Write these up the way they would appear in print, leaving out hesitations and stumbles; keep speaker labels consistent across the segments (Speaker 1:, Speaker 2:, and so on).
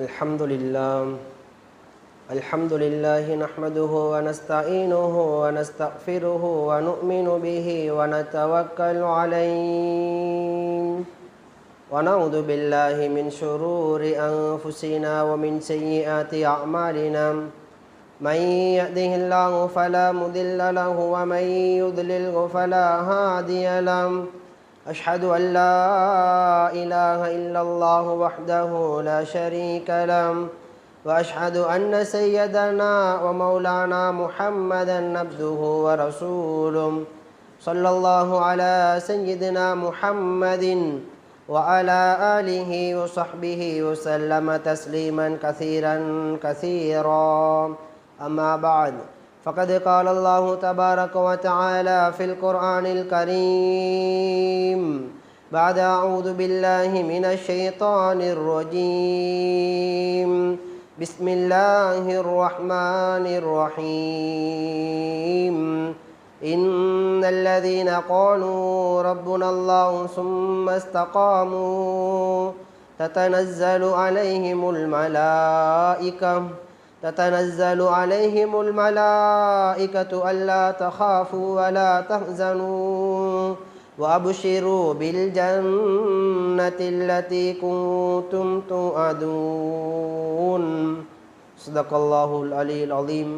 Speaker 1: الحمد لله نحمده ونستعينه ونستغفره ونؤمن به ونتوكل عليه ونعوذ بالله من شرور أنفسنا ومن سيئات أعمالنا من يهده الله فلا مضل له ومن يضلله فلا هادي له أشهد أن لا إله إلا الله وحده لا شريك له وأشهد أن سيدنا ومولانا محمدا عبده ورسوله صلى الله على سيدنا محمد وعلى آله وصحبه وسلم تسليما كثيرا أما بعد فقد قال الله تبارك وتعالى في القرآن الكريم بعد أعوذ بالله من الشيطان الرجيم بسم الله الرحمن الرحيم إن الذين قالوا ربنا الله ثم استقاموا تتنزل عليهم الملائكة ألا تخافوا ولا تحزنوا وأبشروا بالجنة التي كنتم توعدون صدق الله العلي العظيم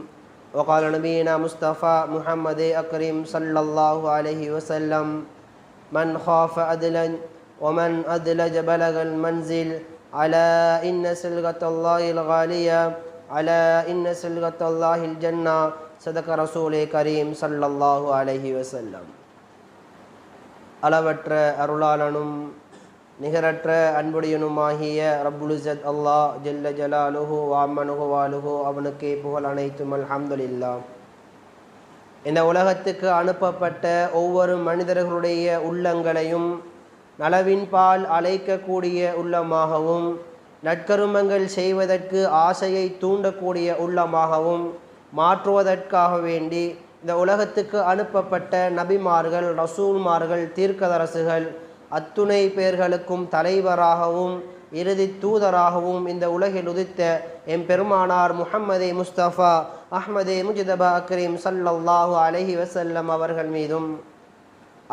Speaker 1: وقال نبينا مصطفى محمد أكرم صلى الله عليه وسلم من خاف أدلج ومن أدلج بلغ المنزل على إن سلغة الله الغالية على إن سلغة الله الجنة صدق رسول كريم صلى الله عليه وسلم அளவற்ற அருளாளனும் நிகரற்ற அன்புடையனுமாகிய ரப்புல் இஸ்ஸத் அல்லாஹ் ஜல்ல ஜலாலுஹு வஅம்மனுஹு வாலுஹு அவனுக்கே புகழ் அனைத்தும் அல்ஹம்துலில்லாஹ். இந்த உலகத்துக்கு அனுப்பப்பட்ட ஒவ்வொரு மனிதர்களுடைய உள்ளங்களையும் நலவின்பால் அழைக்கக்கூடிய உள்ளமாகவும் நற்கருமங்கள் செய்வதற்கு ஆசையை தூண்டக்கூடிய உள்ளமாகவும் மாற்றுவதற்காக வேண்டி இந்த உலகத்துக்கு அனுப்பப்பட்ட நபிமார்கள், ரசூல்மார்கள், தீர்க்கதரசுகள் அத்துணை பேர்களுக்கும் தலைவராகவும் இறுதி தூதராகவும் இந்த உலகில் உதித்த எம் பெருமானார் முஹம்மதே முஸ்தபா அஹ்மதே முஜ்தபா அக்ரீம் ஸல்லல்லாஹு அலைஹி வஸல்லம் அவர்கள் மீதும்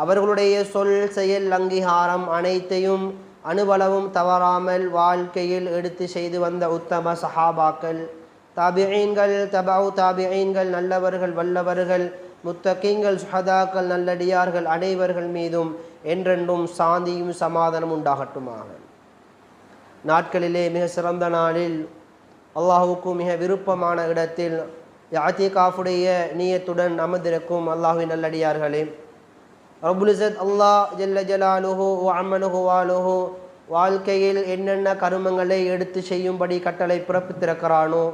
Speaker 1: அவர்களுடைய சொல் செயல் அங்கீகாரம் அனைத்தையும் அணுவளவும் தவறாமல் வாழ்க்கையில் எடுத்து செய்து வந்த உத்தம சஹாபாக்கள், தாபிஈன்கள், தபஉ தாபிஈன்கள், நல்லவர்கள், வல்லவர்கள், முத்தகீன்கள், சுஹதாக்கள், நல்லடியார்கள் அனைவர்கள் மீதும் என்றென்றும் சாந்தியும் சமாதானம் உண்டாகட்டுமாக. நாட்களிலே மிக சிறந்த நாளில் அல்லாஹுக்கு மிக விருப்பமான இடத்தில் இஅ்திகாஃபுடைய நியத்துடன் அமர்ந்திருக்கும் அல்லாஹ்வின் நல்லடியார்களே, ரப்புல் இஸ்ஸத் அல்லாஹ் ஜல்ல ஜலாலுஹு வஅம்மனுஹு வாலுஹு வாழ்க்கையில் என்னென்ன கருமங்களை எடுத்து செய்யும்படி கட்டளை பிறப்பித்திருக்கிறானோ,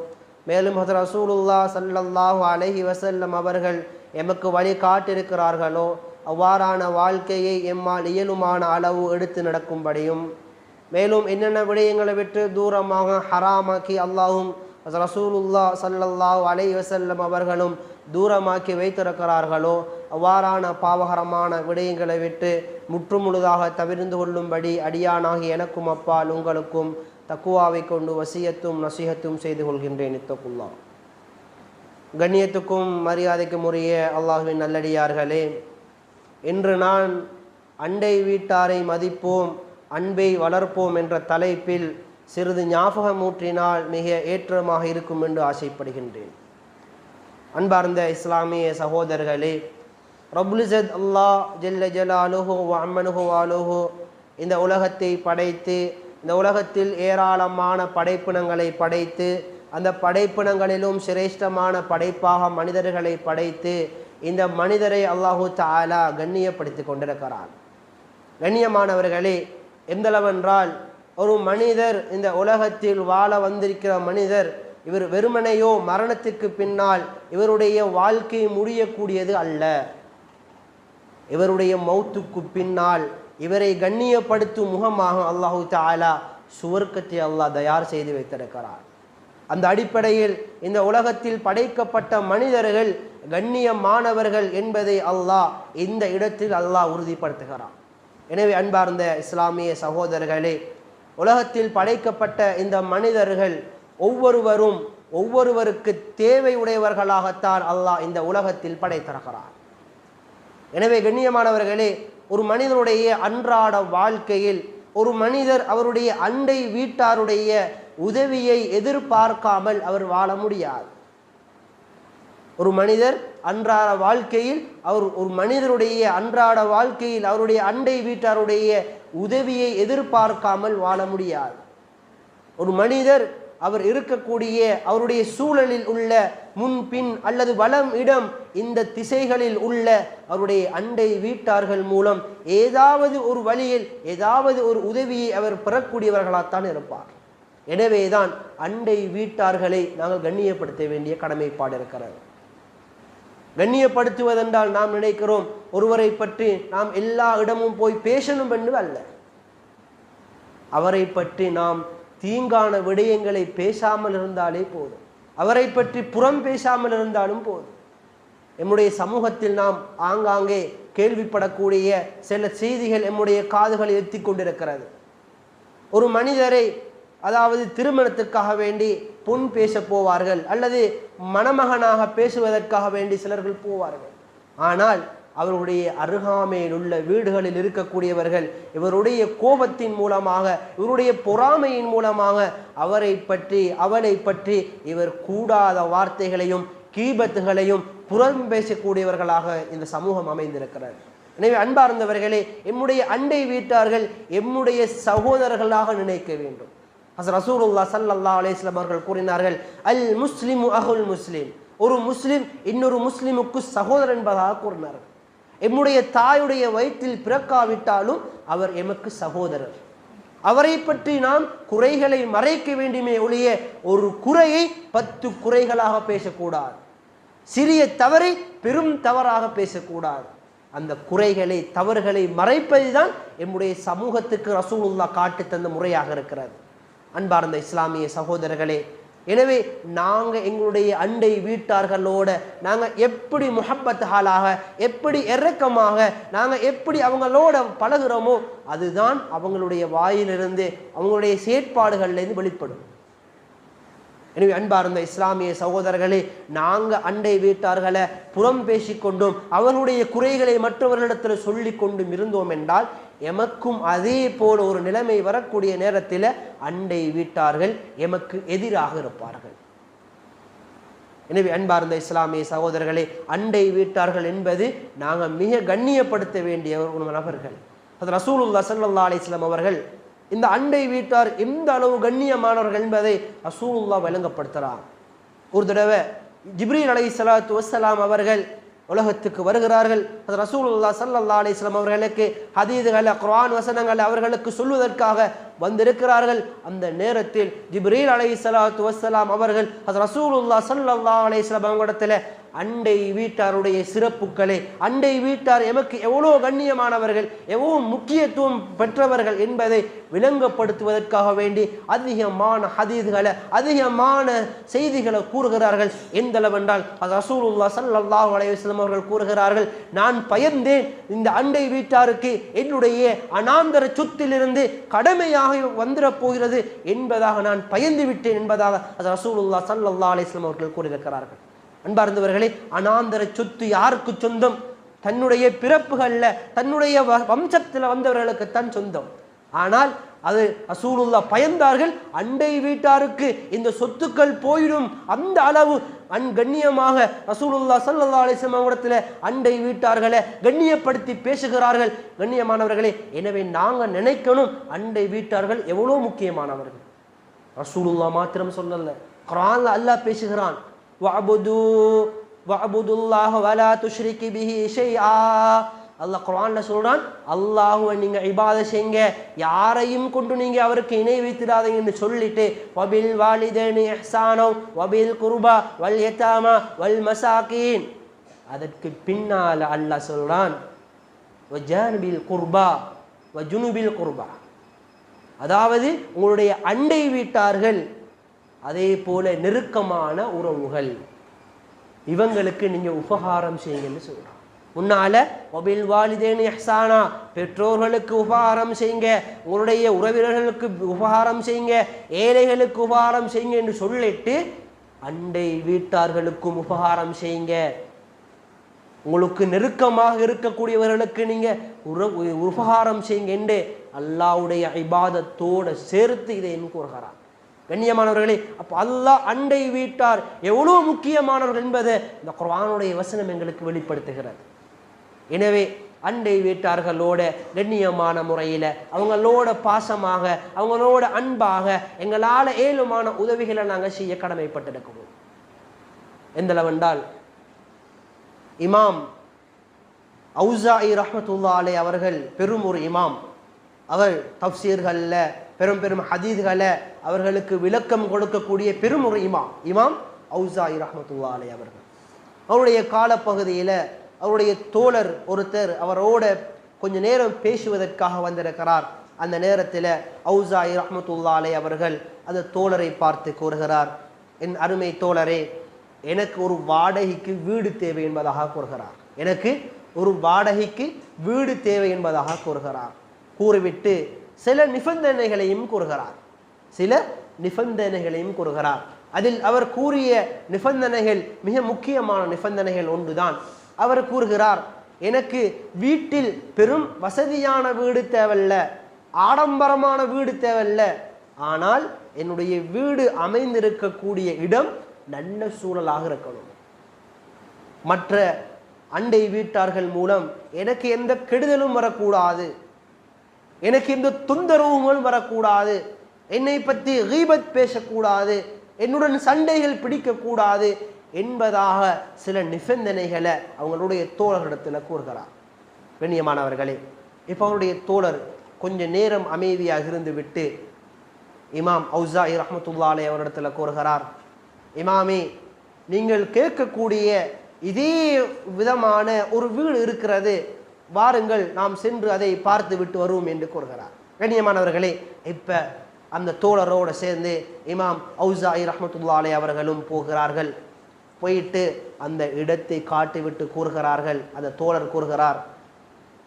Speaker 1: மேலும் ஹஜ்ரத் ரசூலுல்லாஹ் ஸல்லல்லாஹு அலைஹி வஸல்லம் அவர்கள் எமக்கு வழி காட்டியிருக்கிறார்களோ அவ்வாறான வாழ்க்கையை எம்மால் இயலுமான அளவு எடுத்து நடக்கும்படியும், மேலும் என்னென்ன விடயங்களை விட்டு தூரமாக ஹராமாக்கி அல்லாஹும் ஹஜ்ரத் ரசூலுல்லாஹ் ஸல்லல்லாஹு அலைஹி வஸல்லம் அவர்களும் தூரமாக்கி வைத்திருக்கிறார்களோ அவ்வாறான பாவகரமான விடயங்களை விட்டு முற்றுமுழுதாக தவிர்ந்து கொள்ளும்படி அடியானாகி எனக்கும் அப்பால் உங்களுக்கும் தக்குவாவை கொண்டு வசியத்தும் நசீஹத்தும் செய்து கொள்கின்றேன். இத்தகுல்லாஹ். கண்ணியத்துக்கும் மரியாதைக்கும் உரிய அல்லாஹ்வின் நல்லடியார்களே, இன்று நான் அண்டை வீட்டாரை மதிப்போம், அன்பை வளர்ப்போம் என்ற தலைப்பில் சிறிது ஞாபகமூற்றினால் மிக ஏற்றமாக இருக்கும் என்று ஆசைப்படுகின்றேன். அன்பார்ந்த இஸ்லாமிய சகோதரர்களே, ரப்புல் இஸ்ஸத் அல்லாஹ் ஜல்ல ஜலாலுஹு வஅம்மனுஹு வாலுஹு இந்த உலகத்தை படைத்து இந்த உலகத்தில் ஏராளமான படைப்பினங்களை படைத்து அந்த படைப்பினங்களிலும் சிரேஷ்டமான படைப்பாக மனிதர்களை படைத்து இந்த மனிதரை அல்லாஹு தஆலா கண்ணியப்படுத்தி கொண்டிருக்கிறார். கண்ணியமானவர்களே, எந்தளவென்றால் ஒரு மனிதர் இந்த உலகத்தில் வாழ வந்திருக்கிற மனிதர் இவர் வெறுமனையோ மரணத்துக்கு பின்னால் இவருடைய வாழ்க்கை முடியக்கூடியது அல்ல. இவருடைய மௌத்துக்கு பின்னால் இவரை கண்ணியப்படுத்தும் முகமாக அல்லாஹு தஆலா சுவர்க்கத்தை அல்லாஹ் தயார் செய்து வைத்திருக்கிறார். அந்த அடிப்படையில் இந்த உலகத்தில் படைக்கப்பட்ட மனிதர்கள் கண்ணியமானவர்கள் என்பதை அல்லாஹ் இந்த இடத்தில் அல்லாஹ் உறுதிப்படுத்துகிறான். எனவே அன்பார்ந்த இஸ்லாமிய சகோதரர்களே, உலகத்தில் படைக்கப்பட்ட இந்த மனிதர்கள் ஒவ்வொருவரும் ஒவ்வொருவருக்கு தேவை உடையவர்களாகத்தான் அல்லாஹ் இந்த உலகத்தில் படைத்திருக்கிறார். எனவே கண்ணியமானவர்களே, ஒரு மனிதனுடைய அன்றாட வாழ்க்கையில் ஒரு மனிதர் அவருடைய அண்டை வீட்டாருடைய உதவியை எதிர்பார்க்காமல் அவர் வாழ முடியாது. ஒரு மனிதர் அன்றாட வாழ்க்கையில் அவருடைய அண்டை வீட்டாருடைய உதவியை எதிர்பார்க்காமல் வாழ முடியாது. ஒரு மனிதர் அவர் இருக்கக்கூடிய அவருடைய சூழலில் உள்ள முன்பின் அல்லது வலம் இடம் இந்த திசைகளில் உள்ள அவருடைய அண்டை வீட்டார்கள் மூலம் ஏதாவது ஒரு வழியில் ஏதாவது ஒரு உதவியை அவர் பெறக்கூடியவர்களாகத்தான் இருப்பார். எனவேதான் அண்டை வீட்டார்களை நாங்கள் கண்ணியப்படுத்த வேண்டிய கடமைப்பாடு இருக்கிறது. கண்ணியப்படுத்துவதென்றால் நாம் நினைக்கிறோம் ஒருவரை பற்றி நாம் எல்லா இடமும் போய் பேசணும் என்று அல்ல. அவரை பற்றி நாம் தீங்கான விடயங்களை பேசாமல் இருந்தாலே போதும், அவரை பற்றி புறம் பேசாமல் இருந்தாலும் போதும். நம்முடைய சமூகத்தில் நாம் ஆங்காங்கே கேள்விப்படக்கூடிய சில செய்திகள் நம்முடைய காதுகளை எத்தி கொண்டிருக்கிறது. ஒரு மனிதரை, அதாவது திருமணத்திற்காக வேண்டி பொன் பேச போவார்கள் அல்லது மணமகனாக பேசுவதற்காக வேண்டி சிலர்கள் போவார்கள். ஆனால் அவருடைய அருகாமையில் உள்ள வீடுகளில் இருக்கக்கூடியவர்கள் இவருடைய கோபத்தின் மூலமாக, இவருடைய பொறாமையின் மூலமாக அவரை பற்றி அவளை பற்றி இவர் கூடாத வார்த்தைகளையும் கீபத்துகளையும் புறம் பேசக்கூடியவர்களாக இந்த சமூகம் அமைந்திருக்கிறது. எனவே அன்பார்ந்தவர்களே, எம்முடைய அண்டை வீட்டார்கள் எம்முடைய சகோதரர்களாக நினைக்க வேண்டும். ரசூலுல்லாஹ் ஸல்லல்லாஹு அலைஹி வஸல்லம் அவர்கள் கூறினார்கள், அல் முஸ்லிமு அஹுல் முஸ்லிம், ஒரு முஸ்லிம் இன்னொரு முஸ்லிமுக்கு சகோதரன் என்பதாக கூறினார்கள். எம்முடைய தாயுடைய வயிற்றில் பிறக்காவிட்டாலும் அவர் எமக்கு சகோதரர். அவரை பற்றி நாம் குறைகளை மறைக்க வேண்டுமே ஒழிய ஒரு குறையை 10 குறைகளாக பேசக்கூடாது. சிறிய தவறை பெரும் தவறாக பேசக்கூடாது. அந்த குறைகளை தவறுகளை மறைப்பதுதான் எம்முடைய சமூகத்துக்கு ரசூலுல்லாஹ் காட்டி தந்த முறையாக இருக்கிறது. அன்பார்ந்த இஸ்லாமிய சகோதரர்களே, எனவே நாங்கள் எங்களுடைய அண்டை வீட்டார்களோட நாங்கள் எப்படி முஹப்பத் ஹாலாக, எப்படி இரக்கமாக நாங்கள் எப்படி அவங்களோட பழகிறோமோ அதுதான் அவங்களுடைய வாயிலிருந்து அவங்களுடைய செயற்பாடுகள்லேருந்து வெளிப்படும். எனவே அன்பார்ந்த இஸ்லாமிய சகோதரர்களே, நாங்கள் அண்டை வீட்டார்களை புறம் பேசிக்கொண்டும் அவர்களுடைய குறைகளை மற்றவர்களிடத்தில் சொல்லி கொண்டும் இருந்தோம் என்றால் எமக்கும் அதே போல ஒரு நிலைமை வரக்கூடிய நேரத்தில் அண்டை வீட்டார்கள் எமக்கு எதிராக இருப்பார்கள். எனவே அன்பார்ந்த இஸ்லாமிய சகோதரர்களே, அண்டை வீட்டார்கள் என்பது நாங்கள் மிக கண்ணியப்படுத்த வேண்டிய ஒரு நபர்கள். அது ரசூலுல்லாஹ் ஸல்லல்லாஹு அலைஹி வஸல்லம் அவர்கள் இந்த அண்டை வீட்டார் எந்த அளவு கண்ணியமானவர்கள் என்பதை ரசூலுல்லாஹ் விளங்கப்படுத்துகிறார். ஒரு தடவை ஜிப்ரீல் அலைஹிஸ்ஸலாத்து வஸ்ஸலாம் அவர்கள் உலகத்துக்கு வருகிறார்கள். அது ரசூலுல்லாஹ் ஸல்லல்லாஹு அலைஹி வஸல்லம் அவர்களுக்கு ஹதீதுகளை, குர்ஆன் வசனங்களை அவர்களுக்கு சொல்வதற்காக வந்திருக்கிறார்கள். அந்த நேரத்தில் ஜிப்ரீல் அலைஹிஸ்ஸலாத்து வஸ்ஸலாம் அவர்கள் அது ரசூலுல்லாஹ் ஸல்லல்லாஹு அலைஹி வஸல்லம் அவங்களிடத்தில் அண்டை வீட்டாருடைய சிறப்புகளை, அண்டை வீட்டார் எமக்கு எவ்வளோ கண்ணியமானவர்கள், எவ்வளோ முக்கியத்துவம் பெற்றவர்கள் என்பதை விளங்கப்படுத்துவதற்காக வேண்டி அதிகமான ஹதீஸ்களை, அதிகமான செய்திகளை கூறுகிறார்கள். எந்த அளவென்றால் அது ரசூலுல்லாஹ் ஸல்லல்லாஹு அலைஹி வஸல்லம் அவர்கள் கூறுகிறார்கள், நான் பயந்தேன் இந்த அண்டை வீட்டாருக்கு என்னுடைய அனாந்தர சொத்திலிருந்து கடமையாக வந்துடப் போகிறது என்பதாக நான் பயந்து விட்டேன் என்பதாக அது ரசூலுல்லாஹ் ஸல்லல்லாஹு அலைஹி வஸல்லம் அவர்கள் கூறியிருக்கிறார்கள். அன்பார்ந்தவர்களே, அனாந்தர சொத்து யாருக்கு சொந்தம்? தன்னுடைய பிறப்புகள்ல தன்னுடைய வம்சத்தில் வந்தவர்களுக்குத்தான் சொந்தம். ஆனால் அது ரசூலுல்லாஹ் பயந்தார்கள், அண்டை வீட்டாருக்கு இந்த சொத்துக்கள் போயிடும் அந்த அளவு கண்ணியமாக ரசூலுல்லாஹ் ஸல்லல்லாஹு அலைஹி வஸல்லம் இடத்துல அண்டை வீட்டார்களை கண்ணியப்படுத்தி பேசுகிறார்கள். கண்ணியமானவர்களே, எனவே நாங்கள் நினைக்கணும் அண்டை வீட்டார்கள் எவ்வளோ முக்கியமானவர்கள். ரசூலுல்லாஹ் மாத்திரம் சொல்லல, குர்ஆன்ல அல்லாஹ் பேசுகிறான், வஅபுதுல்லாஹ வலா துஷ்ரிகி பிஹி ஷைஆ. அல்லாஹ் குர்ஆன்ல சொல்றான், அல்லாஹ்வை நீங்க இபாதத் செய்யுங்க, யாரையும் கொண்டு நீங்க அவருக்கு இணை வைத்திடாதீங்கன்னு சொல்லிட்டு வபில் வாலிதைனி இஹ்சானோ வபில் குர்பா வல் யதாமா வல் மசாகீன், அதற்கு பின்னால அல்லாஹ் சொல்றான் வஜானிபில் குர்பா வஜுனுபில் குர்பா, அதாவது உங்களுடைய அண்டை வீட்டார்கள் அதே போல நெருக்கமான உறவுகள் இவங்களுக்கு நீங்க உபகாரம் செய்யுங்கன்னு சொல்றான். முன்னால வபில் வாலிதைனி இஹ்சானா, பெற்றோர்களுக்கு உபகாரம் செய்யுங்க, உங்களுடைய உறவினர்களுக்கு உபகாரம் செய்யுங்க, ஏழைகளுக்கு உபகாரம் செய்யுங்க என்று சொல்லிட்டு அண்டை வீட்டார்களுக்கும் உபகாரம் செய்யுங்க. உங்களுக்கு நெருக்கமாக இருக்கக்கூடியவர்களுக்கு நீங்க உபகாரம் செய்யுங்க என்று அல்லாஹ்வுடைய இபாதத்தோடு சேர்த்து இதை கூறுகிறார். கண்ணியமானவர்களே, அப்ப அல்லாஹ் அண்டை வீட்டார் எவ்வளவு முக்கியமானவர்கள் என்பதை இந்த குர்ஆனுடைய வசனம் எங்களுக்கு வெளிப்படுத்துகிறது. எனவே அண்டை வீட்டார்களோட கண்ணியமான முறையில், அவங்களோட பாசமாக, அவங்களோட அன்பாக எங்களால் ஏழுமான உதவிகளை நாங்கள் செய்ய கடமைப்பட்டிருக்கிறோம். எந்தளவென்றால் இமாம் அவுசாஇ ரஹ்மத்துல்லாஹி அலைஹி அவர்கள் பெரும் ஒரு இமாம். அவர் தஃப்சீர்களில் பெரும் பெரும் ஹதீஸ்களை அவர்களுக்கு விளக்கம் கொடுக்கக்கூடிய பெரும் ஒரு இமாம் அவுசாஇ ரஹ்மத்துல்லாஹி அலைஹி அவர்கள். அவருடைய காலப்பகுதியில் அவருடைய தோழர் ஒருத்தர் அவரோட கொஞ்ச நேரம் பேசுவதற்காக வந்திருக்கிறார். அந்த நேரத்தில் அவுசாஇ ரஹ்மத்துல்லாஹி அலைஹி அவர்கள் அந்த தோழரை பார்த்து கூறுகிறார், என் அருமை தோழரே, எனக்கு ஒரு வாடகைக்கு வீடு தேவை என்பதாக கூறுகிறார். எனக்கு ஒரு வாடகைக்கு வீடு தேவை என்பதாக கூறுகிறார். கூறிவிட்டு சில நிபந்தனைகளையும் கூறுகிறார். அதில் அவர் கூறிய நிபந்தனைகள் மிக முக்கியமான நிபந்தனைகள் ஒன்றுதான். அவர் கூறுகிறார், எனக்கு வீட்டில் பெரும் வசதியான வீடு தேவையில்ல, ஆடம்பரமான வீடு தேவையில்ல, ஆனால் என்னுடைய வீடு அமைந்திருக்கக்கூடிய இடம் நல்ல சூழலாக இருக்கணும். மற்ற அண்டை வீட்டார்கள் மூலம் எனக்கு எந்த கெடுதலும் வரக்கூடாது, எனக்கு எந்த தொந்தரவுகளும் வரக்கூடாது, என்னை பற்றி கீபத் பேசக்கூடாது, என்னுடன் சண்டைகள் பிடிக்கக்கூடாது என்பதாக சில நிபந்தனைகளை அவங்களுடைய தோழர்களிடத்தில் கூறுகிறார். கண்ணியமானவர்களே, இப்போ அவருடைய தோழர் கொஞ்ச நேரம் அமைதியாக இருந்து விட்டு இமாம் அவுசாஇ ரஹ்மத்துல்லாஹி அலைஹி அவரிடத்தில் கூறுகிறார், இமாமே, நீங்கள் கேட்கக்கூடிய இதே விதமான ஒரு வீடு இருக்கிறது, வாருங்கள் நாம் சென்று அதை பார்த்து விட்டு வருவோம் என்று கூறுகிறார். கண்ணியமானவர்களே, இப்போ அந்த தோழரோடு சேர்ந்து இமாம் அவுசாஇ ரஹ்மத்துல்லாஹி அலைஹி அவர்களும் போகிறார்கள். போயிட்டு அந்த இடத்தை காட்டிவிட்டு கூறுகிறார்கள். அந்த தோழர் கூறுகிறார்,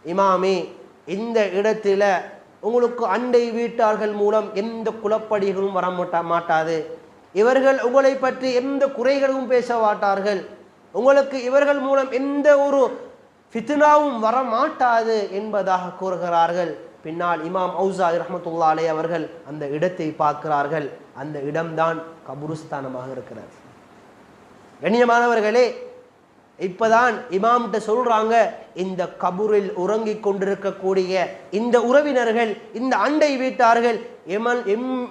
Speaker 1: இமாமே, இந்த இடத்துல உங்களுக்கு அண்டை வீட்டார்கள் மூலம் எந்த குழப்படிகளும் வர மாட்டாது, இவர்கள் உங்களை பற்றி எந்த குறைகளும் பேச மாட்டார்கள், உங்களுக்கு இவர்கள் மூலம் எந்த ஒரு ஃபித்னாவும் வர மாட்டாது என்பதாக கூறுகிறார்கள். பின்னால் இமாம் அவுசாஇ ரஹ்மத்துல்லாஹி அலைஹி அவர்கள் அந்த இடத்தை பார்க்கிறார்கள். அந்த இடம்தான் கபுருஸ்தானமாக இருக்கிறது. கண்ணியமானவர்களே, இப்பதான் இமாம்கிட்ட சொல்றாங்க, இந்த கபூரில் உறங்கிக் கொண்டிருக்கக்கூடிய இந்த உறவினர்கள், இந்த அண்டை வீட்டார்கள்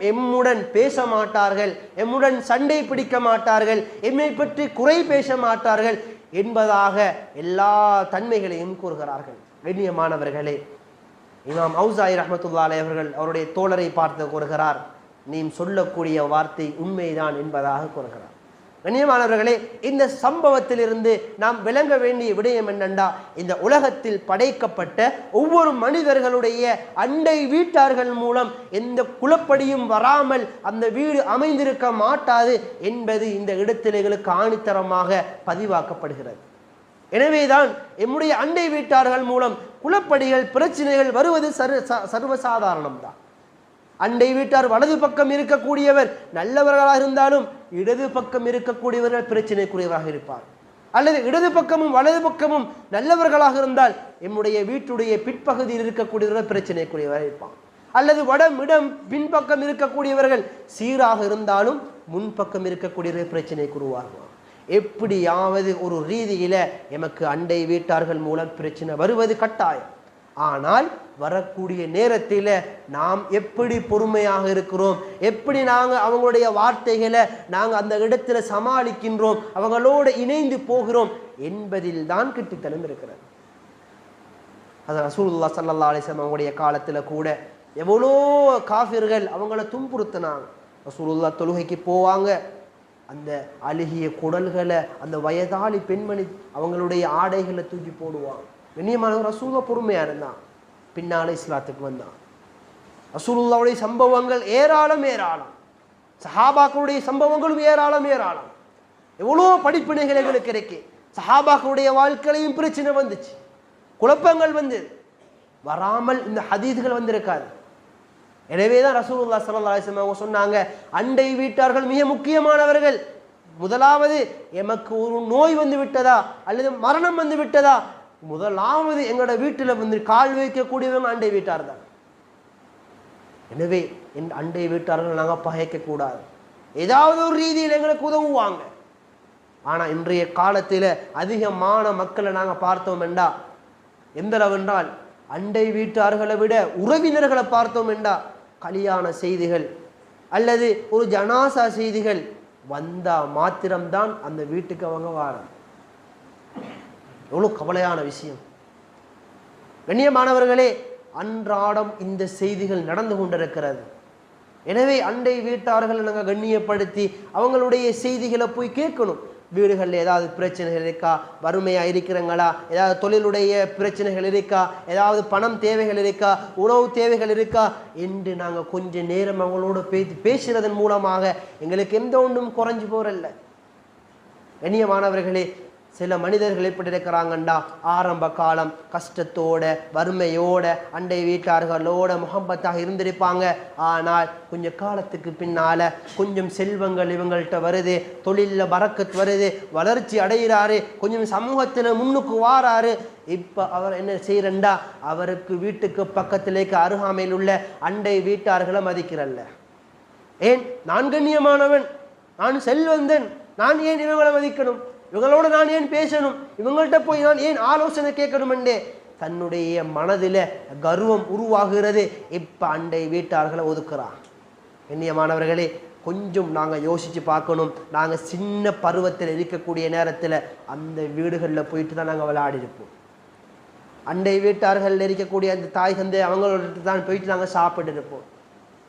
Speaker 1: எம்முடன் பேச மாட்டார்கள், எம்முடன் சண்டை பிடிக்க மாட்டார்கள், எம்மை பற்றி குறை பேச மாட்டார்கள் என்பதாக எல்லா தன்மைகளையும் கூறுகிறார்கள். கண்ணியமானவர்களே, இமாம் அவுசாஇ ரஹ்மத்துல்லாஹி அலைஹி அவர்கள் அவருடைய தோழரை பார்த்து கூறுகிறார், நீ சொல்லக்கூடிய வார்த்தை உண்மைதான் என்பதாக கூறுகிறார். கண்ணியமானவர்களே, இந்த சம்பவத்திலிருந்து நாம் விளங்க வேண்டிய விடயம் என்னென்றா, இந்த உலகத்தில் படைக்கப்பட்ட ஒவ்வொரு மனிதர்களுடைய அண்டை வீட்டார்கள் மூலம் எந்த குழப்படியும் வராமல் அந்த வீடு அமைந்திருக்க மாட்டாது என்பது இந்த இடத்திலேகளுக்கு ஆணித்தரமாக பதிவாக்கப்படுகிறது. எனவேதான் எம்முடைய அண்டை வீட்டார்கள் மூலம் குழப்படிகள், பிரச்சனைகள் வருவது சர்வசாதாரணம்தான். அண்டை வீட்டார் வலது பக்கம் இருக்கக்கூடியவர் நல்லவர்களாக இருந்தாலும் இடது பக்கம் இருக்கக்கூடியவர்கள் பிரச்சனைக்குரியவராக இருப்பார். அல்லது இடது பக்கமும் வலது பக்கமும் நல்லவர்களாக இருந்தால் எம்முடைய வீட்டுடைய பிற்பகுதியில் இருக்கக்கூடியவர்கள் பிரச்சனைக்குரியவராக இருப்பார். அல்லது வடம் இடம் பின்பக்கம் இருக்கக்கூடியவர்கள் சீராக இருந்தாலும் முன்பக்கம் இருக்கக்கூடியவர்கள் பிரச்சனைக்குருவார்கள். எப்படியாவது ஒரு ரீதியில எமக்கு அண்டை வீட்டார்கள் மூலம் பிரச்சனை வருவது கட்டாயம். ஆனால் வரக்கூடிய நேரத்தில் நாம் எப்படி பொறுமையாக இருக்கிறோம், எப்படி நாங்கள் அவங்களுடைய வார்த்தைகளை நாங்கள் அந்த இடத்துல சமாளிக்கின்றோம், அவங்களோடு இணைந்து போகிறோம் என்பதில் தான் கிட்டித்தனம் இருக்கிறது. அது ரசூலுல்லாஹ் ஸல்லல்லாஹு அலைஹி வஸல்லம் அவங்களுடைய காலத்தில் கூட எவ்வளோ காஃபிர்கள் அவங்கள துன்புறுத்தினாங்க. ரசூலுல்லாஹ் தொழுகைக்கு போவாங்க, அந்த அழுகிய குடல்களை அந்த வயதாளி பெண்மணி அவங்களுடைய ஆடைகளை தூக்கி போடுவாங்க. கண்ணியமானவர் ரசூலுல்லாஹ் பொறுமையா இருந்தான். பின்னால இஸ்லாத்துக்கு வந்தான். ரசூலுல்லாஹ்வுடைய சம்பவங்கள் ஏராளம், சஹாபாக்களுடைய சம்பவங்களும் ஏராளம். எவ்வளோ படிப்பினைகள் எங்களுக்கு இருக்கு. சஹாபாக்களுடைய வாழ்க்கையிலையும் பிரச்சனை வந்துச்சு, குழப்பங்கள் வந்து வராமல் இந்த ஹதீஸ்கள் வந்திருக்காது. எனவே தான் ரசூலுல்லாஹி ஸல்லல்லாஹு அலைஹி வஸல்லம் சொன்னாங்க, அண்டை வீட்டார்கள் மிக முக்கியமானவர்கள். முதலாவது எமக்கு ஒரு நோய் வந்து விட்டதா அல்லது மரணம் வந்து விட்டதா, முதலாவது எங்களோட வீட்டில் வந்து கால் வைக்கக்கூடியவங்க அண்டை வீட்டார் தான். எனவே இந்த அண்டை வீட்டார்கள் நாங்கள் பகைக்க கூடாது, ஏதாவது ஒரு ரீதியில் எங்களுக்கு உதவுவாங்க. ஆனால் இன்றைய காலத்தில் அதிகமான மக்களை நாங்கள் பார்த்தோம் என்றா எந்த அளவென்றால், அண்டை வீட்டார்களை விட உறவினர்களை பார்த்தோம் என்றா கல்யாண செய்திகள் அல்லது ஒரு ஜனாசா செய்திகள் வந்தா மாத்திரம்தான் அந்த வீட்டுக்கு அவங்க வாராங்க. எவ்வளோ கவலையான விஷயம். கண்ணியமானவர்களே, அன்றாடம் இந்த செய்திகள் நடந்து கொண்டிருக்கிறது. எனவே அண்டை வீட்டார்களை நாங்கள் கண்ணியப்படுத்தி அவங்களுடைய செய்திகளை போய் கேட்கணும். வீடுகளில் ஏதாவது பிரச்சனைகள் இருக்கா, வறுமையாக இருக்கிறங்களா, ஏதாவது தொழிலுடைய பிரச்சனைகள் இருக்கா, ஏதாவது பணம் தேவைகள் இருக்கா, உணவு தேவைகள் இருக்கா என்று நாங்கள் கொஞ்சம் நேரம் அவங்களோட பேசுறதன் மூலமாக எங்களுக்கு எந்த ஒன்றும் குறைஞ்சு போறல்ல. கண்ணியமானவர்களே, சில மனிதர்கள் எப்படி இருக்கிறாங்கண்டா, ஆரம்ப காலம் கஷ்டத்தோட வறுமையோட அண்டை வீட்டார்களோட முகப்பத்தாக இருந்திருப்பாங்க. ஆனால் கொஞ்சம் காலத்துக்கு பின்னால கொஞ்சம் செல்வங்கள் இவங்கள்ட்ட வருது, தொழிலில் பரக்கத் வருது, வளர்ச்சி அடைகிறாரு, கொஞ்சம் சமூகத்தில் முன்னுக்கு வாராரு. இப்போ அவர் என்ன செய்யறண்டா, அவருக்கு வீட்டுக்கு பக்கத்திலேக்கு அருகாமையில் உள்ள அண்டை வீட்டார்களை மதிக்கிறல்ல. ஏன் நான் கண்ணியமானவன், நான் செல்வந்தன், நான் ஏன் இவங்களை மதிக்கணும், இவங்களோட நான் ஏன் பேசணும், இவங்கள்ட்ட போய் நான் ஏன் ஆலோசனை கேட்கணும் என்றே தன்னுடைய மனதில் கர்வம் உருவாகிறது. இப்போ அண்டை வீட்டார்களை ஒதுக்குறான். கண்ணியமானவர்களே, கொஞ்சம் நாங்கள் யோசித்து பார்க்கணும். நாங்கள் சின்ன பருவத்தில் இருக்கக்கூடிய நேரத்தில் அந்த வீடுகளில் போயிட்டு தான் நாங்கள் விளையாடி இருப்போம். அண்டை வீட்டார்களில் இருக்கக்கூடிய அந்த தாய் தந்தை அவங்களோட தான் போயிட்டு நாங்கள் சாப்பிட்டு இருப்போம்,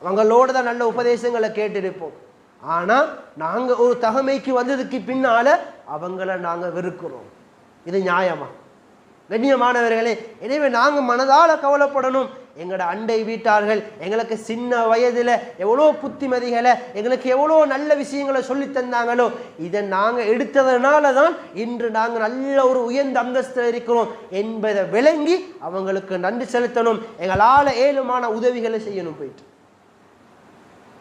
Speaker 1: அவங்களோட தான் நல்ல உபதேசங்களை கேட்டிருப்போம். ஆனால் நாங்கள் ஒரு தகமைக்கு வந்ததுக்கு பின்னால் அவங்கள நாங்கள் வெறுக்கிறோம். இது நியாயமா? கண்ணியமானவர்களே, எனவே நாங்கள் மனதால் கவலைப்படணும். எங்களோட அண்டை வீட்டார்கள் எங்களுக்கு சின்ன வயதில் எவ்வளோ புத்திமதிகளை, எங்களுக்கு எவ்வளோ நல்ல விஷயங்களை சொல்லி தந்தாங்களோ, இதை நாங்கள் எடுத்ததுனால தான் இன்று நாங்கள் நல்ல ஒரு உயர்ந்த அந்தஸ்தில் இருக்கிறோம் என்பதை விளங்கி அவங்களுக்கு நன்றி செலுத்தணும். எங்களால் ஏழுமான உதவிகளை செய்யணும் போயிட்டு.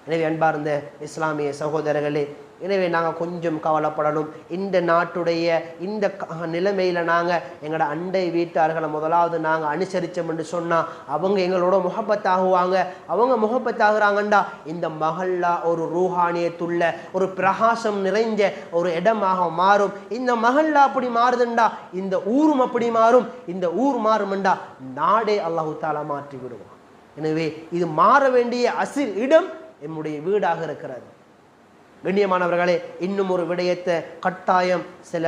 Speaker 1: எனவே அன்பார்ந்த இஸ்லாமிய சகோதரர்களே, எனவே நாங்கள் கொஞ்சம் கவலைப்படணும். இந்த நாட்டுடைய இந்த நிலைமையில் நாங்கள் எங்களோட அண்டை வீட்டார்களை முதலாவது நாங்கள் அனுசரித்தோம் என்று சொன்னால் அவங்க எங்களோட முகப்பத்தாகுவாங்க. அவங்க முகப்பத்தாகிறாங்கண்டா இந்த மஹல்லா ஒரு ரூஹானியத்துள்ள ஒரு பிரகாசம் நிறைஞ்ச ஒரு இடமாக மாறும். இந்த மஹல்லா அப்படி மாறுதுண்டா இந்த ஊரும் அப்படி மாறும். இந்த ஊர் மாறும்ண்டா நாடே அல்லாஹு தாலா மாற்றி விடுவோம். எனவே இது மாற வேண்டிய அசில் இடம் என்னுடைய வீடாக இருக்கிறது. கண்ணியமானவர்களே, இன்னும் ஒரு விடயத்தை கட்டாயம் சில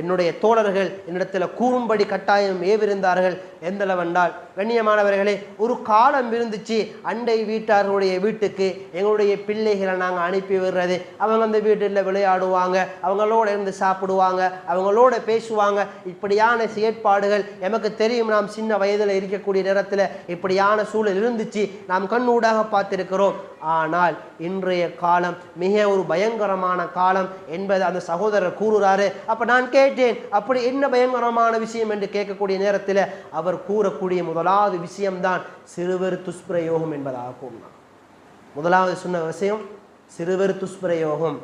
Speaker 1: என்னுடைய தோழர்கள் என்னிடத்தில் கூறும்படி கட்டாயம் ஏவிருந்தார்கள். எந்தளவென்றால், கண்ணியமானவர்களே, ஒரு காலம் இருந்துச்சு அண்டை வீட்டார்களுடைய வீட்டுக்கு எங்களுடைய பிள்ளைகளை நாங்கள் அனுப்பி விடுறது. அவங்க அந்த வீட்டில் விளையாடுவாங்க, அவங்களோட இருந்து சாப்பிடுவாங்க, அவங்களோட பேசுவாங்க. இப்படியான செயற்பாடுகள் எமக்கு தெரியும். நாம் சின்ன வயதில் இருக்கக்கூடிய நேரத்தில் இப்படியான சூழல் இருந்துச்சு, நாம் கண்ணூடாக பார்த்திருக்கிறோம். ஆனால் இன்றைய காலம் மிக ஒரு பயங்கரமான காலம் என்பது அந்த சகோதரர் கூறுறாரு. அப்ப நான் கேட்டேன், அப்படி என்ன பயங்கரமான விஷயம் என்று கேட்கக்கூடிய நேரத்தில் அவர் கூறக்கூடிய முதலாவது விஷயம்தான் சிறுவர் துஷ்பிரயோகம் என்பதாக கூறினார். முதலாவது சொன்ன விஷயம் சிறுவர் துஷ்பிரயோகம்.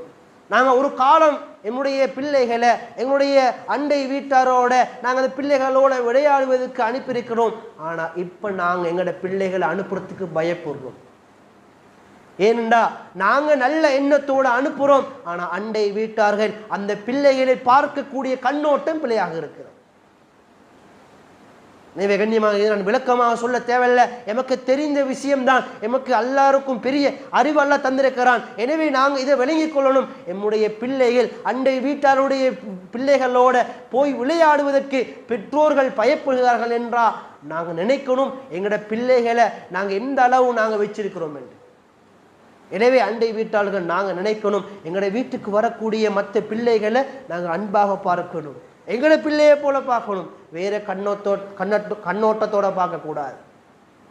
Speaker 1: நாங்கள் ஒரு காலம் என்னுடைய பிள்ளைகளை எங்களுடைய அண்டை வீட்டாரோட நாங்கள் அந்த பிள்ளைகளோட விளையாடுவதற்கு அனுப்பியிருக்கிறோம். ஆனால் இப்போ நாங்கள் எங்களோட பிள்ளைகளை அனுப்புறதுக்கு பயப்படுறோம். ஏனென்றா நாங்கள் நல்ல எண்ணத்தோடு அனுப்புகிறோம், ஆனால் அண்டை வீட்டார்கள் அந்த பிள்ளைகளை பார்க்கக்கூடிய கண்ணோட்டம் பிள்ளையாக இருக்கிறது. எனவே கண்ணியமாக நான் விளக்கமாக சொல்ல தேவையில்லை, எமக்கு தெரிந்த விஷயம்தான். எமக்கு எல்லாருக்கும் பெரிய அறிவு அல்லாஹ் தந்திருக்கிறான். எனவே நாங்கள் இதை விளங்கிக் கொள்ளணும். எம்முடைய பிள்ளைகள் அண்டை வீட்டாருடைய பிள்ளைகளோட போய் விளையாடுவதற்கு பெற்றோர்கள் பயப்படுகிறார்கள் என்றா நாங்கள் நினைக்கணும் எங்களோட பிள்ளைகளை நாங்கள் எந்த அளவு நாங்கள் வச்சிருக்கிறோம் என்று. எனவே அண்டை வீட்டாளர்கள் நாங்கள் நினைக்கணும், எங்களோட வீட்டுக்கு வரக்கூடிய மற்ற பிள்ளைகளை நாங்கள் அன்பாக பார்க்கணும், எங்களோட பிள்ளையை போல பார்க்கணும். வேற கண்ணோட்டத்தோட பார்க்கக்கூடாது.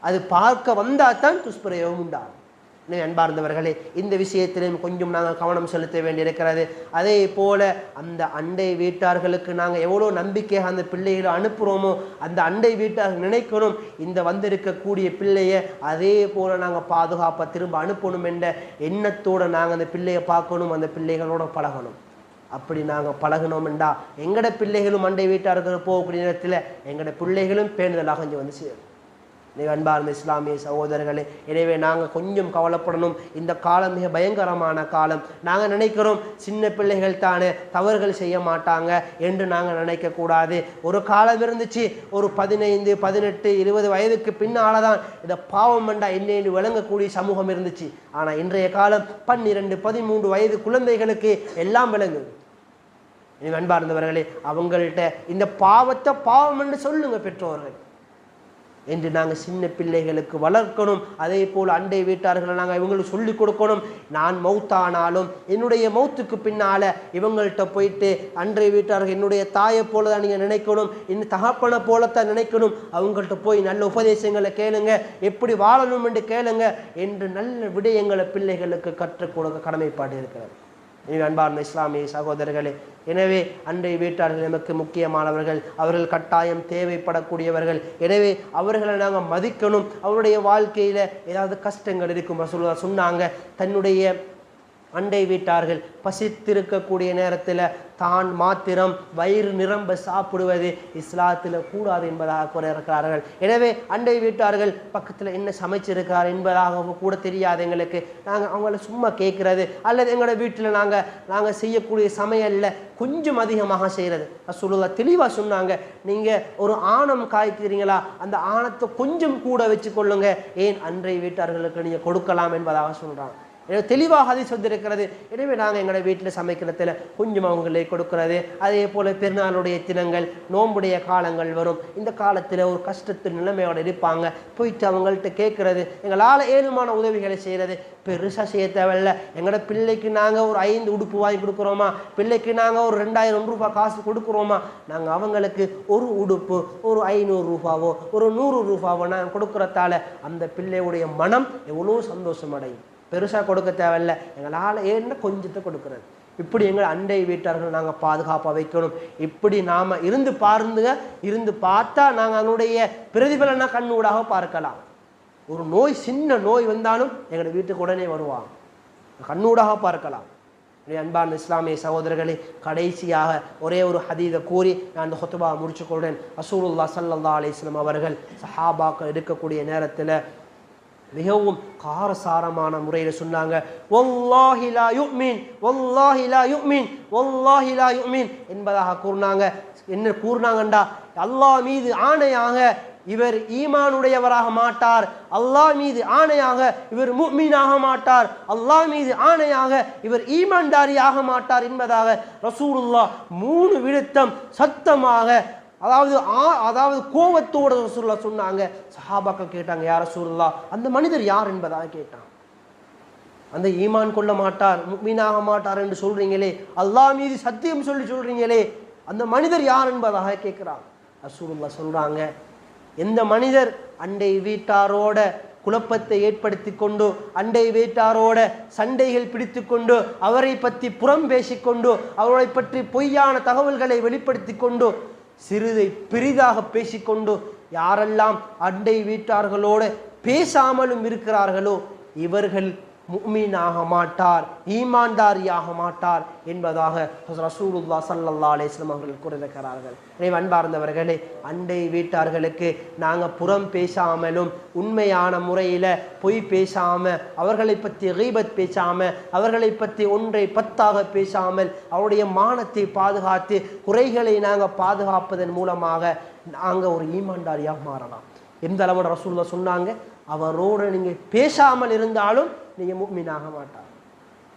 Speaker 1: அது பார்க்க வந்தால் தான் துஷ்பிரயோகம் உண்டாகும். அன்பார்ந்தவர்களே, இந்த விஷயத்திலும் கொஞ்சம் நாங்கள் கவனம் செலுத்த வேண்டியிருக்கிறது. அதே போல அந்த அண்டை வீட்டார்களுக்கு நாங்கள் எவ்வளோ நம்பிக்கையாக அந்த பிள்ளைகளை அனுப்புகிறோமோ அந்த அண்டை வீட்டார்கள் நினைக்கணும் இந்த வந்திருக்கக்கூடிய பிள்ளையை அதே போல நாங்கள் பாதுகாப்பாக திரும்ப அனுப்பணும் என்ற எண்ணத்தோடு நாங்கள் அந்த பிள்ளையை பார்க்கணும், அந்த பிள்ளைகளோட பழகணும். அப்படி நாங்கள் பழகணும்டா எங்களோட பிள்ளைகளும் அண்டை வீட்டார்கள் போகக்கூடிய நேரத்தில் எங்களோட பிள்ளைகளும் பேணுதலாக இங்கே வந்து சேரும். அன்பார்ந்த இஸ்லாமிய சகோதரர்களே, எனவே நாங்கள் கொஞ்சம் கவலைப்படணும். இந்த காலம் மிக பயங்கரமான காலம். நாங்கள் நினைக்கிறோம் சின்ன பிள்ளைகள் தானே தவறுகள் செய்ய மாட்டாங்க என்று நாங்கள் நினைக்கக்கூடாது. ஒரு காலம் இருந்துச்சு, ஒரு 15, 18, 20 வயதுக்கு பின்னால தான் இதை பாவம் வேண்டா என்னென்று விளங்கக்கூடிய சமூகம் இருந்துச்சு. ஆனால் இன்றைய காலம் 12, 13 வயது குழந்தைகளுக்கு எல்லாம் விளங்குது. அன்பார்ந்தவர்களே, அவங்கள்ட்ட இந்த பாவத்தை பாவம் என்று சொல்லுங்க பெற்றோர்கள் என்று நாங்கள் சின்ன பிள்ளைகளுக்கு வளர்க்கணும். அதே போல் அண்டை வீட்டார்களை நாங்கள் இவங்களுக்கு சொல்லிக் கொடுக்கணும். நான் மௌத்தானாலும் என்னுடைய மௌத்துக்கு பின்னால் இவங்கள்ட்ட போயிட்டு அண்டை வீட்டார்கள் என்னுடைய தாயை போல தான் நீங்கள் நினைக்கணும், இன்னும் தகப்பனை போலத்தான் நினைக்கணும். அவங்கள்ட்ட போய் நல்ல உபதேசங்களை கேளுங்க, எப்படி வாழணும் என்று கேளுங்க என்று நல்ல விடயங்களை பிள்ளைகளுக்கு கற்றுக் கொடுக்க கடமைப்பாடு இருக்கிறது. அன்பார்ந்த இஸ்லாமிய சகோதரர்களே, எனவே அண்டை வீட்டார்கள் நமக்கு முக்கியமானவர்கள், அவர்கள் கட்டாயம் தேவைப்படக்கூடியவர்கள். எனவே அவர்களை நாங்கள் மதிக்கணும். அவருடைய வாழ்க்கையில் ஏதாவது கஷ்டங்கள் இருக்கும் ரசூலுல்லாஹ் சொன்னாங்க, தன்னுடைய அண்டை வீட்டார்கள் பசித்திருக்கக்கூடிய நேரத்தில் தான் மாத்திரம் வயிறு நிரம்ப சாப்பிடுவது இஸ்லாத்தில் கூடாது என்பதாக கூற இருக்கிறார்கள். எனவே அண்டை வீட்டார்கள் பக்கத்தில் என்ன சமைச்சிருக்கார் என்பதாக கூட தெரியாது எங்களுக்கு. நாங்கள் அவங்கள சும்மா கேட்குறது அல்லது எங்களோட வீட்டில் நாங்கள் செய்யக்கூடிய சமையலில் கொஞ்சம் அதிகமாக செய்கிறது. ரசூலுல்லாஹ் தெளிவாக சொன்னாங்க, நீங்கள் ஒரு ஆணம் காய்க்கிறீங்களா அந்த ஆணத்தை கொஞ்சம் கூட வச்சு கொள்ளுங்க, ஏன் அண்டை வீட்டார்களுக்கு நீங்கள் கொடுக்கலாம் என்பதாக சொல்கிறாங்க. எனவே தெளிவாக அதை சொல்லியிருக்கிறது. எனவே நாங்கள் எங்களோட வீட்டில் சமைக்கிறதுல கொஞ்சம் அவங்களே கொடுக்கறது. அதே போல் பெருநாளுடைய தினங்கள் நோம்புடைய காலங்கள் வரும். இந்த காலத்தில் ஒரு கஷ்டத்து நிலைமையோடு இருப்பாங்க, போயிட்டு அவங்கள்ட்ட கேட்குறது, எங்களால் ஏழுமான உதவிகளை செய்கிறது. பெருசாக செய்ய தேவையில்லை. எங்களோட பிள்ளைக்கு நாங்கள் ஒரு 5 உடுப்பு வாங்கி கொடுக்குறோமா, பிள்ளைக்கு நாங்கள் ஒரு 2000 ரூபாய் காசு கொடுக்குறோமா, நாங்கள் அவங்களுக்கு ஒரு உடுப்பு ஒரு 500 ரூபாவோ ஒரு 100 ரூபாவோ நாங்கள் கொடுக்குறதால அந்த பிள்ளையுடைய மனம் எவ்வளோ சந்தோஷம் அடையும். பெருசாக கொடுக்க தேவையில்லை, எங்களால் ஏன்னா கொஞ்சத்தை கொடுக்குறது. இப்படி எங்கள் அண்டை வீட்டார்கள் நாங்கள் பாதுகாப்பாக வைக்கணும். இப்படி நாம் இருந்து பார்த்தா நாங்கள் அதனுடைய பிரதிபலனை கண்ணூடாக பார்க்கலாம். ஒரு நோய் சின்ன நோய் வந்தாலும் எங்களோட வீட்டுக்கு உடனே வருவாங்க, கண்ணூடாக பார்க்கலாம். அன்பான இஸ்லாமிய சகோதரர்களே, கடைசியாக ஒரே ஒரு ஹதீதை கூறி நான் அந்த ஹுத்பா முடிச்சுக்கொள்கிறேன். ரசூலுல்லாஹ் ஸல்லல்லாஹு அலைஹி வஸல்லம் அவர்கள் சஹாபாக்கள் இருக்கக்கூடிய நேரத்தில் மிகவும் காரசாரமான முறையில் சொன்னாங்க, வல்லாஹி லா யுமின் வல்லாஹி லா யுமின் வல்லாஹி லா யுமின் என்பதாக கூறினாங்க. என்ன கூறினாங்கண்டா, அல்லாஹ் மீது ஆணையாக இவர் ஈமானுடையவராக மாட்டார், அல்லாஹ் மீது ஆணையாக இவர் முஃமினாக மாட்டார், அல்லாஹ் மீது ஆணையாக இவர் ஈமான்தாரியாக மாட்டார் என்பதாக ரசூலுல்லாஹ் 3 விழுத்தம் சத்தமாக அதாவது கோபத்தோடு ரசூலுல்லாஹ் சொன்னாங்க. சஹாபாக்கள் கேட்டாங்க, யா ரசூலுல்லாஹ் அந்த மனிதர் யார் என்பதாக கேட்டாங்க. அந்த ஈமான் கொள்ள மாட்டார் முஃமினாக மாட்டார் என்று சொல்றீங்களே, அல்லாஹ் மீது சத்தியம் சொல்றீங்களே, அந்த மனிதர் யார் என்பதாக கேட்கிறாங்க. ரசூலுல்லாஹ் சொல்றாங்க, எந்த மனிதர் அண்டை வீட்டாரோட குழப்பத்தை ஏற்படுத்தி கொண்டு அண்டை வீட்டாரோட சண்டைகள் பிடித்து கொண்டு அவரை பற்றி புறம் பேசிக்கொண்டு அவரை பற்றி பொய்யான தகவல்களை வெளிப்படுத்தி கொண்டு சிறிதை பெரிதாக பேசிக்கொண்டு யாரெல்லாம் அண்டை வீட்டார்களோடு பேசாமலும் இருக்கிறார்களோ இவர்கள் முஃமினாக மாட்டார், ஈமான்தாரியாக மாட்டார் என்பதாக ரசூலுல்லாஹ் ஸல்லல்லாஹு அலைஹி வஸல்லம் அவர்கள் கூறியிருக்கிறார்கள். எனவே அன்பார்ந்தவர்களே, அண்டை வீட்டார்களுக்கு நாங்கள் புறம் பேசாமலும் உண்மையான முறையில் பொய் பேசாமல் அவர்களை பற்றி கீபத் பேசாமல் அவர்களை பற்றி ஒன்றை 10ஆக பேசாமல் அவருடைய மானத்தை பாதுகாத்து குறைகளை நாங்கள் பாதுகாப்பதன் மூலமாக நாங்கள் ஒரு ஈமான்தாரியாக மாறலாம். எந்த அளவோட ரசூலுல்லாஹ் சொன்னாங்க, அவரோடு நீங்கள் பேசாமல் இருந்தாலும் நீங்கள் முஃமினாக மாட்டார்.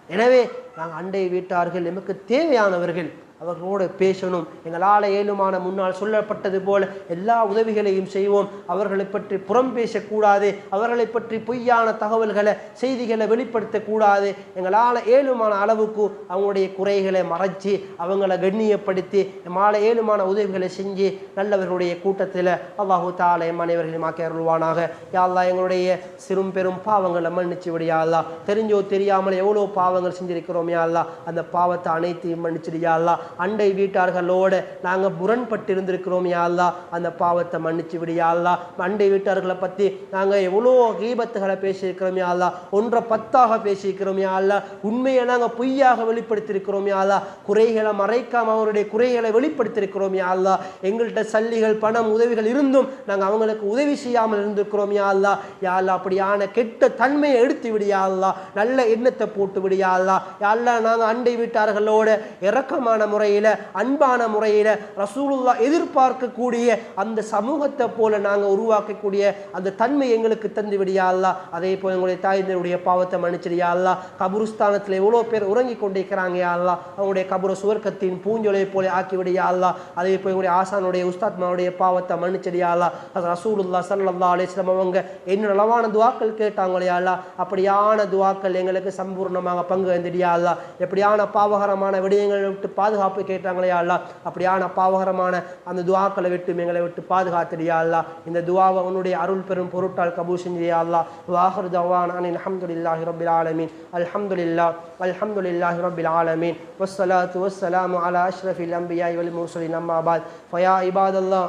Speaker 1: எனவே நாங்கள் அண்டை வீட்டார்கள் நமக்கு தேவையானவர்கள், அவர்களோடு பேசணும். எங்களால் ஏழுமான முன்னால் சொல்லப்பட்டது போல எல்லா உதவிகளையும் செய்வோம். அவர்களை பற்றி புறம் பேசக்கூடாது, அவர்களை பற்றி பொய்யான தகவல்களை செய்திகளை வெளிப்படுத்தக்கூடாது. எங்களால் ஏழுமான அளவுக்கு அவங்களுடைய குறைகளை மறைச்சி அவங்களை கண்ணியப்படுத்தி எம்மால் ஏழுமான உதவிகளை செஞ்சு நல்லவர்களுடைய கூட்டத்தில் அல்லாஹு தஆலா எம் அனைவர்களையும் ஆக்கி அருள்வானாக. யா அல்லாஹ் எங்களுடைய சிறும் பெரும் பாவங்களை மன்னிச்சு விடு யா அல்லாஹ். தெரிஞ்சோ தெரியாமல் எவ்வளோ பாவங்கள் செஞ்சிருக்கிறோம் யா அல்லாஹ். அந்த பாவத்தை அனைத்தையும் மன்னிச்சிடு யா அல்லாஹ். அண்டை வீட்டார்களோடு நாங்கள் முரண்பட்டு இருந்திருக்கிறோம் யா அல்லாஹ். அந்த பாவத்தை மன்னிச்சு விடு யா அல்லாஹ். அண்டை வீட்டார்களை பற்றி நாங்கள் எவ்வளோ கீபத்துகளை பேசியிருக்கிறோம் யா அல்லாஹ். 1-10 பேசியிருக்கிறோம் யா அல்லாஹ். உண்மையை நாங்கள் பொய்யாக வெளிப்படுத்தியிருக்கிறோம் யா அல்லாஹ். குறைகளை மறைக்காம அவருடைய குறைகளை வெளிப்படுத்தியிருக்கிறோம் யா அல்லாஹ். எங்கள்கிட்ட சல்லிகள் பணம் உதவிகள் இருந்தும் நாங்கள் அவங்களுக்கு உதவி செய்யாமல் இருந்திருக்கிறோம் யா அல்லாஹ். யா அல்லாஹ் அப்படியான கெட்ட தன்மையை எடுத்து விடு யா அல்லாஹ். நல்ல எண்ணத்தை போட்டு விடு யா அல்லாஹ். யா அல்லாஹ் நாங்கள் அண்டை வீட்டார்களோட இரக்கமான முறையில் அன்பான முறையில் ரசூலுல்லாஹ் எதிர்பார்க்கக்கூடிய அந்த சமூகத்தை போல நாங்கள் உருவாக்கக்கூடிய அந்த தன்மை எங்களுக்கு தந்து விடு யா அல்லாஹ். அதே போல் எங்களுடைய தாயினுடைய பாவத்தை மன்னிச்சிடு யா அல்லாஹ். கபுருஸ்தானத்தில் எவ்வளோ பேர் உறங்கி கொண்டிருக்கிறாங்க யா அல்லாஹ். அவங்களுடைய கபுர சுவர்க்கத்தின் பூஞ்சொலை போல ஆக்கிவிடு யா அல்லாஹ். அதே போல் எங்களுடைய ஆசானுடைய உஸ்தாத்மாவுடைய பாவத்தை மன்னிச்சிடு யா அல்லாஹ். ரசூலுல்லாஹ் ஸல்லல்லாஹு அலைஹி வஸல்லம் அவங்க என்ன நலவான துஆக்கள் கேட்டாங்களே யா அல்லாஹ். அப்படியான துஆக்கள் எங்களுக்கு சம்பூர்ணமாக பங்கு வந்துடு யா அல்லாஹ். எப்படியான பாவகரமான விடயங்களை விட்டு பாதுகாப்பு கேட்டாங்களே யா அல்லாஹ். அப்படியான பாவகரமான அந்த துஆக்களை விட்டு எங்களை விட்டு பாதுகாத்துடு யா அல்லாஹ். இந்த துஆவை உன்னுடைய அருள் பெரும் பொருட்டால் கபூல் செஞ்சு யா அல்லாஹ். வாஹிரு தஅவானா அல்ஹம்துலில்லாஹி ரப்பில் ஆலமீன். அல்ஹம்துலில்லாஹி ரப்பில் ஆலமீன். வஸ்ஸலாத்து வஸ்ஸலாமு அலா அஷ்ரஃபில் அன்பியாஇ வல் முர்சலீன். அம்மா பஅத். ஃபயா இபாதல்லாஹ்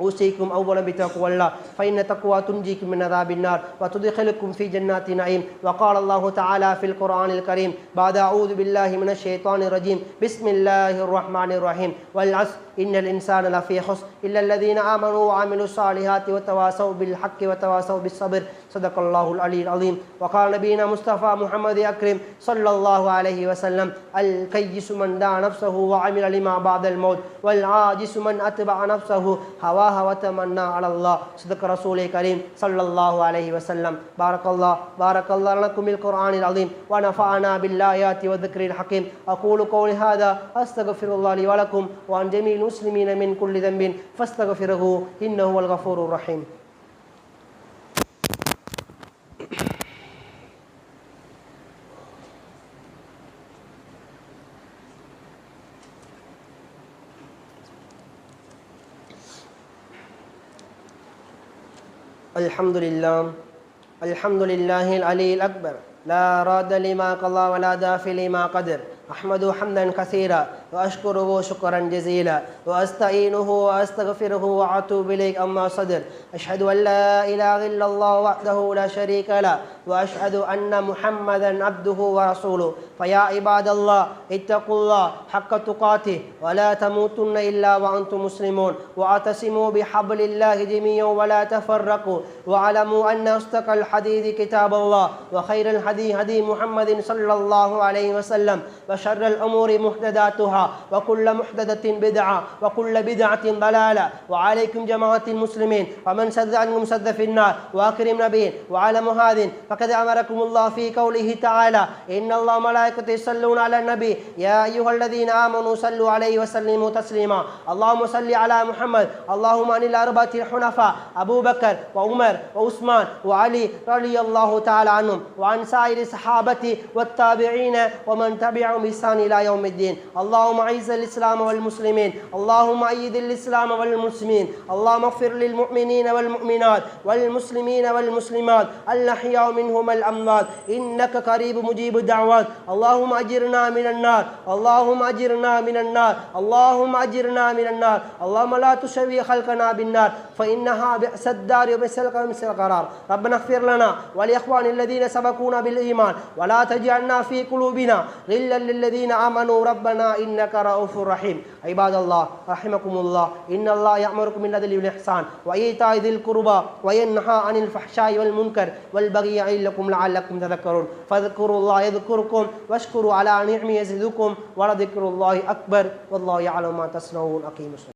Speaker 1: أوصيكم أولا بتقوى الله فإن تقوى تنجيكم من عذاب النار وتدخلكم في جنات نعيم. وقال الله تعالى في القرآن الكريم بعد أعوذ بالله من الشيطان الرجيم بسم الله الرحمن الرحيم والعصر إن الإنسان لفي خسر إلا الذين آمنوا وعملوا الصالحات وتواصوا بالحق وتواصوا بالصبر. صدق الله العلي العظيم. وقال نبينا مصطفى محمد أكرم صلى الله عليه وسلم الكيس من دعا نفسه وعمل لما بعد الموت والعاجز من أتبع نفسه هواها وتمنى على الله. صدق رسول كريم صلى الله عليه وسلم. بارك الله لكم بالقرآن العظيم ونفعنا بالآيات والذكر الحكيم. أقول قولي هذا أستغفر الله لي ولكم وعن جميع المسلمين من كل ذنب فاستغفره إنه هو الغفور الرحيم. الحمد لله العلي الأكبر لا راد لما قضى ولا دافع لما قدر. أحمده حمدا كثيرا وأشكره شكرا جزيلا وأستعينه وأستغفره وأتوب إليه. أما صدر أشهد أن لا إله إلا الله وحده لا شريك له وأشهد أن محمدا عبده ورسوله. فيا عباد الله اتقوا الله حق تقاته ولا تموتن إلا وأنتم مسلمون واعتصموا بحبل الله جميعا ولا تفرقوا واعلموا أن أصدق الحديث كتاب الله وخير الهدي هدي محمد صلى الله عليه وسلم وشر الأمور محدثاتها وكل محدثة بدعة وكل بدعة ضلالة. وعليكم جماعة المسلمين ومن سد عنكم سد في النار. وأكرم نبي وعلى مهاد فقد أمركم الله في قوله تعالى إن الله ملائكته يصلون على النبي يا أيها الذين آمنوا صلوا عليه وسلموا تسليما. اللهم صل على محمد. اللهم عن الأربعة الحنفاء أبو بكر وعمر وعثمان وعلي رضي الله تعالى عنهم وعن سائر الصحابة والتابعين ومن تبعهم بإحسان إلى يوم الدين. اللهم أعز الإسلام والمسلمين. اللهم أيد الإسلام والمسلمين. اللهم اغفر للمؤمنين والمؤمنات والمسلمين والمسلمات الأحياء منهم الأموات إنك قريب مجيب الدعوات. اللهم أجرنا من النار. اللهم أجرنا من النار. اللهم أجرنا من النار. اللهم لا تشوي خلقنا بالنار فإنها بئس الدار وبئس القرار. ربنا اغفر لنا ولإخوان الذين سبقونا بالإيمان ولا تجعلنا في قلوبنا غلا للذين آمنوا ربنا إنك رؤوف رحيم. عباد الله رحمكم الله إن الله يأمركم بالعدل والإحسان وإيتاء ذي القربى وينهى عن الفحشاء والمنكر والبغي يعظكم لعلكم تذكرون. فاذكروا الله يذكركم واشكروا على نعمه يزدكم ولذكر الله أكبر والله يعلم ما تصنعون. أقيموا الصلاة.